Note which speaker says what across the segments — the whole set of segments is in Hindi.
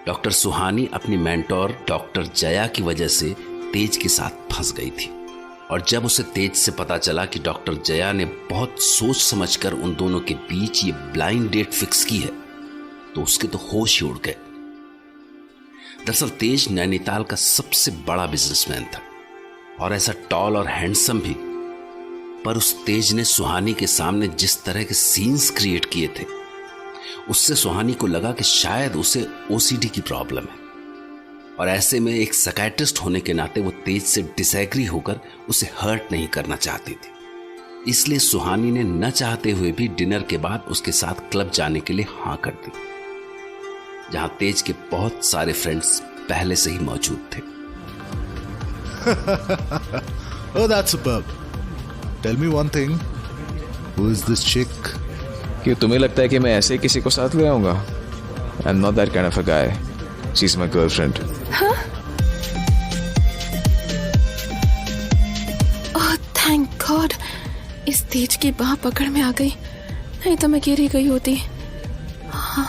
Speaker 1: डॉक्टर सुहानी अपनी मेंटोर डॉक्टर जया की वजह से तेज के साथ फंस गई थी, और जब उसे तेज से पता चला कि डॉक्टर जया ने बहुत सोच समझकर उन दोनों के बीच ये ब्लाइंड डेट फिक्स की है, तो उसके तो होश ही उड़ गए। दरअसल तेज नैनीताल का सबसे बड़ा बिजनेसमैन था और ऐसा टॉल और हैंडसम भी, पर उस तेज ने सुहानी के सामने जिस तरह के सीन्स क्रिएट किए थे, उससे सुहानी को लगा कि शायद उसे ओसीडी की प्रॉब्लम है, और ऐसे में एक साइकियाट्रिस्ट होने के नाते वो तेज से डिसएग्री होकर उसे हर्ट नहीं करना चाहती थी। इसलिए सुहानी ने न चाहते हुए भी डिनर के बाद उसके साथ क्लब जाने के लिए हाँ कर दी, जहां तेज के बहुत सारे फ्रेंड्स पहले से ही मौजूद थे।
Speaker 2: Oh, that's superb. Tell me one thing. Who is this chick?
Speaker 3: क्यों तुम्हें लगता है कि मैं ऐसे किसी को साथ ले आऊंगा? I'm not that kind of a guy. She's my girlfriend.
Speaker 4: हाँ? Oh, thank God. इस तेज की बाह पकड़ में आ गई, नहीं तो मैं गिर ही गई होती। हाँ,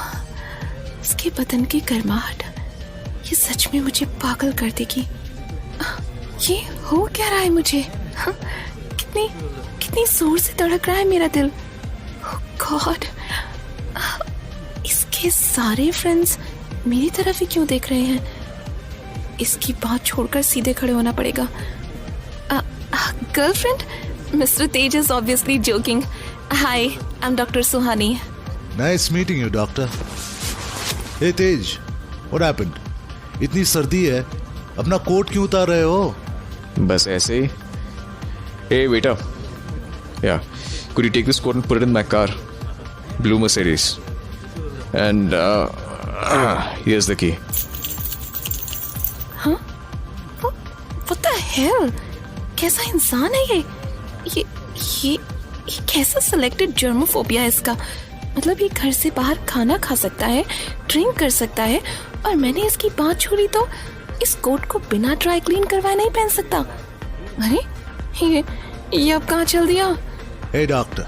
Speaker 4: इसके बदन की गर्माहट ये सच में मुझे पागल कर देगी। ये हो क्या रहा है मुझे? हाँ, कितनी जोर से धड़क रहा है मेरा दिल। गॉड, इसके सारे फ्रेंड्स मेरी तरफ ही क्यों देख रहे हैं? इसकी बात छोड़कर सीधे खड़े होना पड़ेगा। Girlfriend? Mister Tej is obviously joking. Hi, I am doctor Suhani.
Speaker 2: Nice meeting you, doctor. Hey Tej, what happened? इतनी सर्दी है, अपना कोट क्यों उतार रहे हो?
Speaker 3: बस ऐसे ही। Hey बेटा, yeah, could you take this coat and put it in my car? Blue Mercedes. And here's the key.
Speaker 4: हाँ? What the hell? कैसा इंसान है ये कैसा सिलेक्टेड जर्मोफोबिया है इसका? मतलब ये घर से बाहर खाना खा सकता है, ड्रिंक कर सकता है, और मैंने इसकी बात छोड़ी तो इस कोट को बिना ड्राई क्लीन करवाए नहीं पहन सकता। अरे ये अब कहाँ चल दिया?
Speaker 2: Hey डॉक्टर,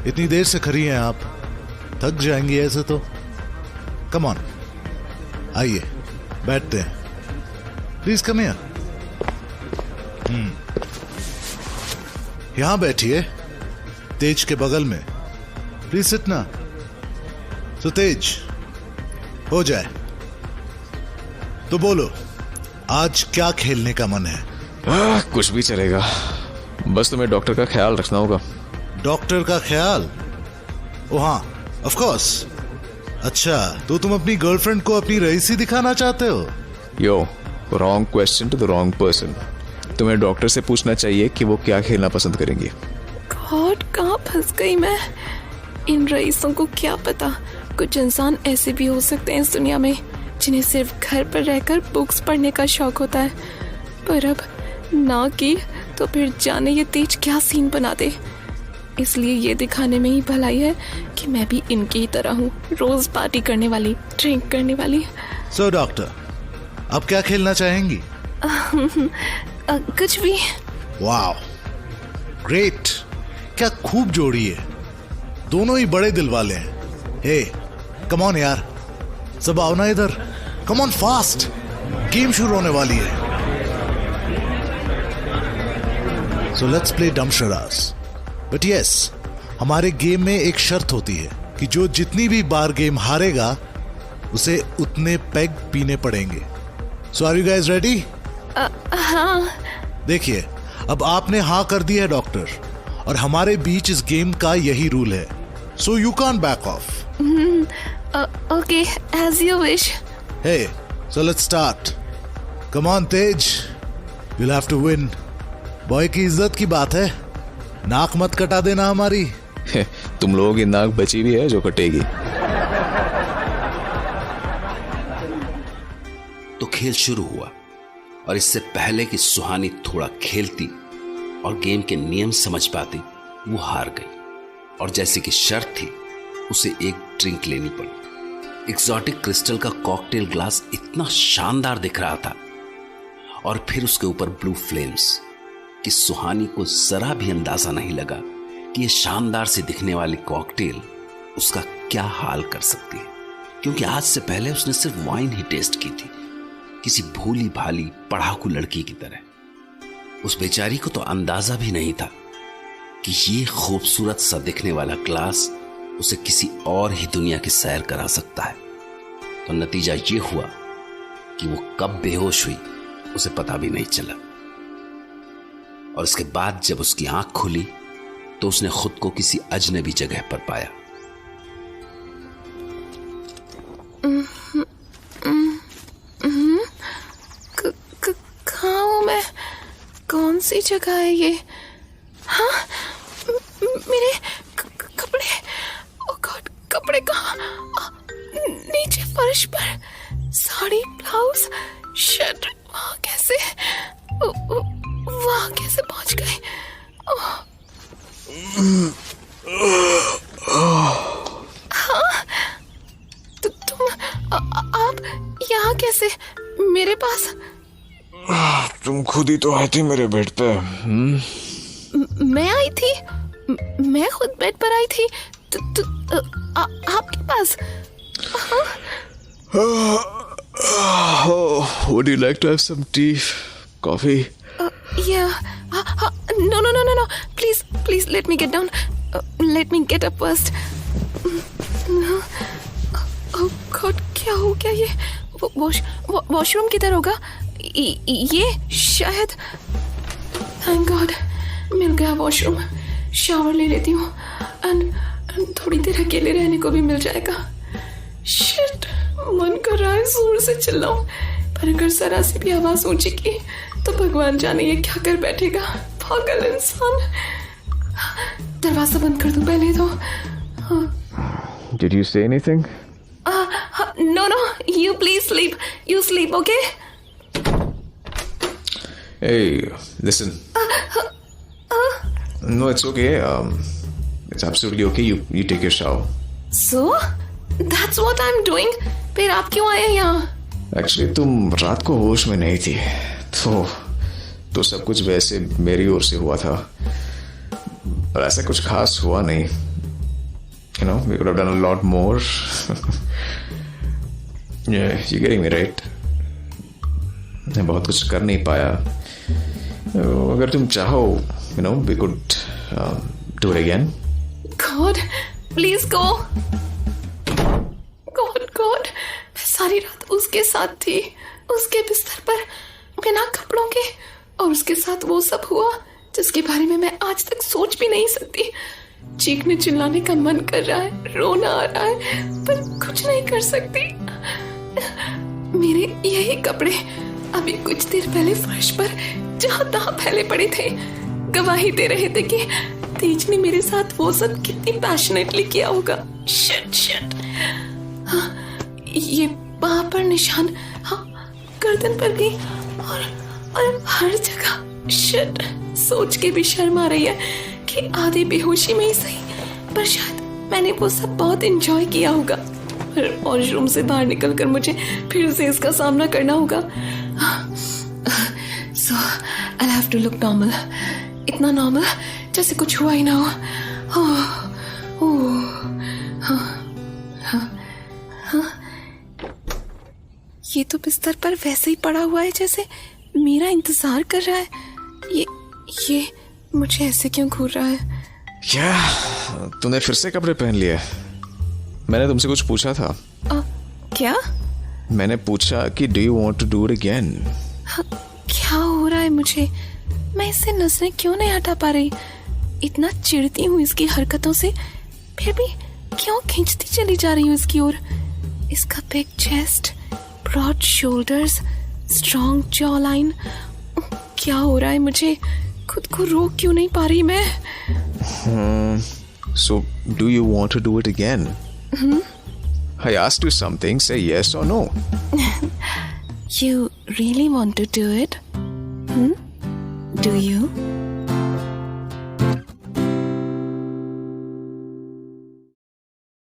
Speaker 2: इतनी देर से खड़ी हैं आप, थक जाएंगी ऐसे तो। कम ऑन, आइए बैठते हैं। Please come here. यहां बैठिए, तेज के बगल में। प्लीज सिट ना। तो तेज, हो जाए तो बोलो, आज क्या खेलने का मन है?
Speaker 3: कुछ भी चलेगा, बस तुम्हें डॉक्टर का ख्याल रखना होगा।
Speaker 2: डॉक्टर का ख्याल? ओ हाँ, ऑफ कोर्स। अच्छा, तो तुम अपनी गर्लफ्रेंड को अपनी रईसी दिखाना चाहते हो?
Speaker 3: Yo, wrong question to the wrong person. तुम्हें डॉक्टर से पूछना चाहिए कि वो क्या खेलना पसंद करेंगे।
Speaker 4: गॉड, कहाँ फंस गई मैं? इन रईसों को क्या पता, कुछ इंसान ऐसे भी हो सकते हैं इस दुनिया में जिन्हें सिर्फ घर पर रहकर बुक्स पढ़ने का शौक होता है। पर अब ना की तो फिर जाने ये तेज क्या सीन बना दे। इसलिए ये दिखाने में ही भलाई है कि मैं भी इनकी ही तरह हूँ, रोज पार्टी करने वाली, ड्रिंक करने वाली।
Speaker 2: सो डॉक्टर, आप क्या खेलना चाहेंगी?
Speaker 4: कुछ भी।
Speaker 2: वाह, ग्रेट, क्या खूब जोड़ी है, दोनों ही बड़े दिल वाले हैं। हे, कम ऑन यार, सब आओ ना इधर, कम ऑन फास्ट, गेम शुरू होने वाली है। So let's play dumb charades. But yes, हमारे गेम में एक शर्त होती है कि जो जितनी भी बार गेम हारेगा उसे उतने पेग पीने पड़ेंगे। सो आर यू गाइस रेडी?
Speaker 4: हाँ।
Speaker 2: देखिए, अब आपने हाँ कर दी है डॉक्टर, और हमारे बीच इस गेम का यही रूल है, so you can't back off.
Speaker 4: Okay, as you wish.
Speaker 2: Hey, so let's start. Come on Tej, you will have to win. Boy की इज्जत की बात है, नाक मत कटा देना हमारी।
Speaker 3: तुम लोगों की नाक बची भी है जो कटेगी।
Speaker 1: तो खेल शुरू हुआ, और इससे पहले कि सुहानी थोड़ा खेलती और गेम के नियम समझ पाती, वो हार गई, और जैसे कि शर्त थी उसे एक ड्रिंक लेनी पड़ी। एक्सोटिक क्रिस्टल का कॉकटेल ग्लास इतना शानदार दिख रहा था, और फिर उसके ऊपर ब्लू फ्लेम्स, कि सुहानी को जरा भी अंदाजा नहीं लगा कि यह शानदार से दिखने वाली कॉकटेल उसका क्या हाल कर सकती है। क्योंकि आज से पहले उसने सिर्फ वाइन ही टेस्ट की थी, किसी भोली भाली पढ़ाकू लड़की की तरह। उस बेचारी को तो अंदाजा भी नहीं था कि ये खूबसूरत सा दिखने वाला ग्लास उसे किसी और ही दुनिया की सैर करा सकता है। तो नतीजा ये हुआ कि वो कब बेहोश हुई उसे पता भी नहीं चला। और उसके बाद जब उसकी आंख खुली तो उसने खुद को किसी अजनबी जगह पर पाया।
Speaker 4: कहाँ हूँ मैं? कौन सी जगह है ये? हाँ, मेरे कपड़े। ओह गॉड, कपड़े कहाँ? नीचे फर्श पर। Sari, blouse, shirt. वहाँ कैसे पहुंच गए? हाँ, तुम आप यहाँ कैसे? मेरे पास?
Speaker 3: तुम खुद ही तो आई थी मेरे बेड पे।
Speaker 4: मैं आई थी? मैं खुद बेड पर आई थी? आपके पास?
Speaker 3: Would you like to have some tea, coffee?
Speaker 4: Yeah. No. Please, let me get down. Let me get up first. Oh God, क्या हो गया ये? वॉशरूम किधर होगा? ये शायद। Thank God, मिल गया वॉशरूम। शावर ले लेती हूँ and थोड़ी देर अकेले रहने को भी मिल जाएगा। Shit, मन कर रहा है जोर से चिल्लाऊं, पर अगर जरा सी भी आवाज ऊंची की तो भगवान जाने ये क्या कर बैठेगा। पागल इंसान। दरवाजा बंद कर दूं पहले तो।
Speaker 3: Did you say anything?
Speaker 4: No, you please sleep. You sleep, okay?
Speaker 3: Hey, listen. No, it's okay. It's absolutely okay. You take your shower.
Speaker 4: So, that's what I'm doing. फिर आप क्यों आए यहाँ?
Speaker 3: Actually, तुम रात को होश में नहीं थी, तो सब कुछ वैसे मेरी ओर से हुआ था, पर ऐसा कुछ खास हुआ नहीं. You know, we could have done a lot more. Yeah, you're getting me right. मैं बहुत कुछ कर नहीं पाया. अगर तुम चाहो, you know, we could do it again.
Speaker 4: God, please go. God, मैं सारी रात उसके साथ थी, उसके बिस्तर पर, बिना कपड़ों के, और उसके साथ वो सब हुआ जिसके बारे में मैं आज तक सोच भी नहीं सकती. चीखने चिल्लाने का मन कर रहा है, रोना आ रहा है, पर कुछ नहीं कर सकती. मेरे यही कपड़े अभी कुछ देर पहले फर्श पर जहां तहां फैले पड़े थे, गवाही दे रहे थे कि तेज ने मेरे साथ वो सब कितनी पैशनेटली किया होगा. शिट. हाँ, ये बाह पर निशान, हाँ, गर्दन पर भी, और हर जगह. शिट, सोच के भी शर्म आ रही है कि आधी बेहोशी में ही सही, पर शायद मैंने वो सब बहुत एंजॉय किया होगा. पर वॉशरूम से बाहर निकलकर मुझे फिर से इसका सामना करना होगा. So I'll have to look normal. इतना नॉर्मल जैसे कुछ हुआ ही ना हो. ये तो बिस्तर पर वैसे ही पड़ा हुआ है जैसे मेरा इंतजार कर रहा है. ये मुझे ऐसे क्यों घूर रहा है?
Speaker 3: क्या तूने फिर से कपड़े पहन लिए? मैंने तुमसे कुछ पूछा था.
Speaker 4: क्या?
Speaker 3: मैंने पूछा कि do you want to do it again?
Speaker 4: क्या हो रहा है मुझे? मैं इससे नजरें क्यों नहीं हटा पा रही? इतना चिढ़ती हूँ इसकी हरकतों से, फिर भी क्यों खींचती चली जा रही हूँ इसकी ओर. इसका big chest, broad shoulders, strong jaw line. क्या हो रहा है मुझे? खुद को रोक क्यों नहीं पा रही मैं?
Speaker 3: So do you want to do it again? I asked you something. Say yes or no.
Speaker 4: You really want to do it? Do you?